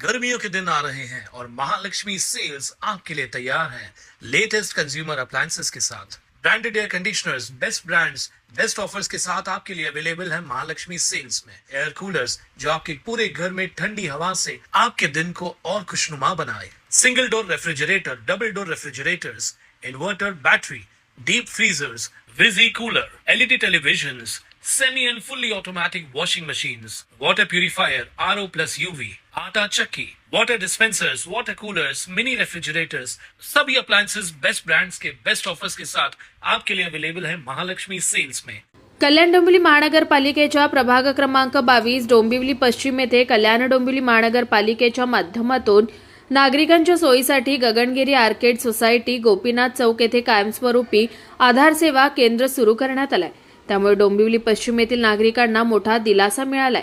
गर्मियों के दिन आ रहे हैं और महालक्ष्मी सेल्स आपके लिए तैयार है लेटेस्ट कंज्यूमर अप्लायंसेस के साथ। Branded air conditioners, best brands, best offers के साथ आपके लिए अवेलेबल है महालक्ष्मी सेल्स में। एयर कूलर्स जो आपके पूरे घर में ठंडी हवा से आपके दिन को और खुशनुमा बनाए। Single door refrigerator, double door refrigerators, inverter battery, deep freezers, विजी cooler, LED televisions, semi and fully automatic washing machines, water purifier, RO plus UV, आटा चक्की, water dispensers, water coolers, mini refrigerators, सभी appliances बेस्ट ब्रांड्स के best offers के साथ आपके लिए available है Mahalakshmi sales में। कल्याण डोंबिवली महानगरपालिकेच्या प्रभाग क्रमांक 22 डोंबिवली पश्चिम येथे कल्याण डोंबिवली महानगरपालिकेच्या माध्यमातून नागरिकांच्या सोयीसाठी गगनगिरी आर्केड सोसायटी गोपीनाथ चौक येथे कायमस्वरूपी आधार सेवा केंद्र सुरू करण्यात आले। त्यामुळे डोंबिवली पश्चिम येथील नागरिकांना मोठा दिलासा मिळालाय।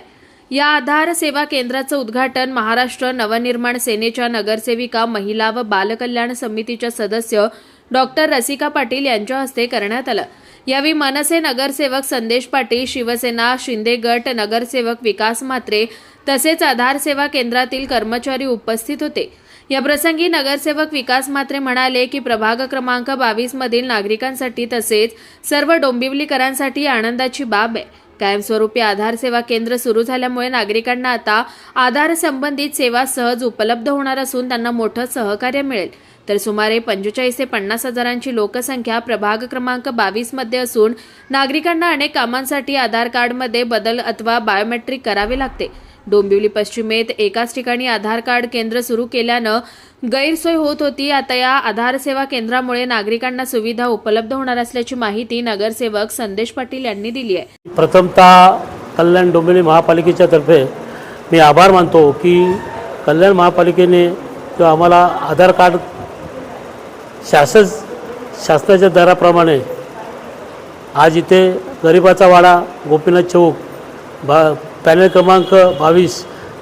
या आधार सेवा केंद्राचं उद्घाटन महाराष्ट्र नवनिर्माण सेनेच्या नगरसेविका महिला व बाल कल्याण समितीच्या सदस्य डॉक्टर रसिका पाटील यांच्या हस्ते करण्यात आलं। यावेळी मनसे नगरसेवक संदेश पाटील, शिवसेना शिंदे गट नगरसेवक विकास म्हात्रे तसेच आधार सेवा केंद्रातील कर्मचारी उपस्थित होते। या प्रसंगी नगरसेवक विकास म्हात्रे म्हणाले की प्रभाग क्रमांक 22 मधील नागरिकांसाठी तसेच सर्व डोंबिवलीकरांसाठी आनंदाची बाब आहे। कायमस्वरूपी आधार सेवा केंद्र सुरू झाल्यामुळे नागरिकांना आता आधार संबंधित सेवा सहज उपलब्ध होणार असून त्यांना मोठं सहकार्य मिळेल। तर सुमारे 45 ते 50 हजारांची लोकसंख्या प्रभाग क्रमांक 22 मध्ये असून नागरिकांना अनेक कामांसाठी आधार कार्डमध्ये बदल अथवा बायोमेट्रिक करावे लागते। डोंबिवली पश्चिमेत एकाच ठिकाणी आधार कार्ड केंद्र सुरू केल्यानं गैरसोय होत होती। आता या आधार सेवा केंद्रामुळे नागरिकांना सुविधा उपलब्ध होणार असल्याची माहिती नगरसेवक संदेश पाटील यांनी दिली आहे। प्रथमतः कल्याण डोंबिवली महापालिकेच्या तर्फे मी आभार मानतो की कल्याण महापालिकेने जो आम्हाला आधार कार्ड शासनाच्या दराप्रमाणे आज इथे गरिबाचा वाडा गोपीनाथ चौक पॅनल क्रमांक 22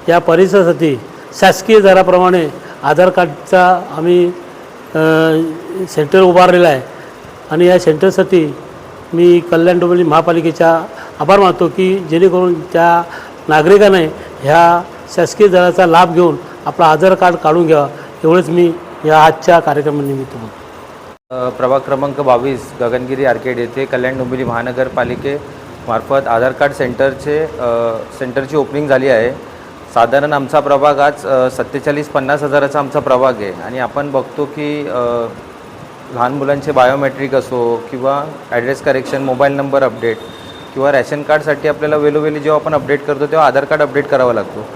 या परिसरासाठी शासकीय दराप्रमाणे आधार कार्डचा आम्ही सेंटर उभारलेला आहे आणि या सेंटरसाठी मी कल्याण डोंबिवली महापालिकेचा आभार मानतो की जेणेकरून त्या नागरिकांनी ह्या शासकीय दराचा लाभ घेऊन आपला आधार कार्ड काढून घ्यावा एवढंच मी या आजच्या कार्यक्रमानिमित्त बोलतो। प्रभाग क्रमांक 22 गगनगिरी आर्केड येथे कल्याण डोंबिवली महानगरपालिकेमार्फत आधार कार्ड सेंटरची ओपनिंग झाली आहे। साधारण आमचा प्रभाग आज 47-50 हजाराचा आमचा प्रभाग आहे आणि आपण बघतो की लहान मुलांचे बायोमेट्रिक असो किंवा address correction, mobile number update किंवा रॅशन कार्डसाठी आपल्याला वेळोवेळी जेव्हा आपण अपडेट करतो तेव्हा आधार कार्ड अपडेट करावा लागतो।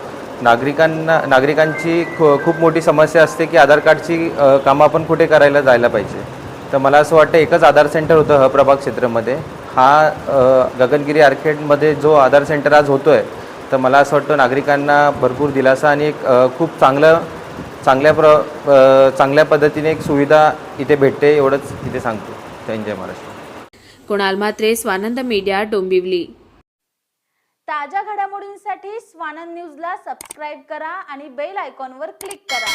नागरिकांची खूप मोठी समस्या असते की आधार कार्डची कामं आपण कुठे करायला जायला पाहिजे। तर मला असं वाटतं एकच आधार सेंटर होतं प्रभाग क्षेत्रामध्ये, हा गगनगिरी आर्केडमध्ये जो आधार सेंटर आज होतो आहे तर मला असं वाटतं नागरिकांना भरपूर दिलासा आणि एक खूप चांगल्या पद्धतीने एक सुविधा इथे भेटते एवढंच इथे सांगतो। जय महाराष्ट्र। कुणाल म्हात्रे, स्वानंद मीडिया, डोंबिवली। ताज्या घडामोडींसाठी स्वानंद न्यूजला सबस्क्राइब करा आणि बेल आयकॉनवर क्लिक करा।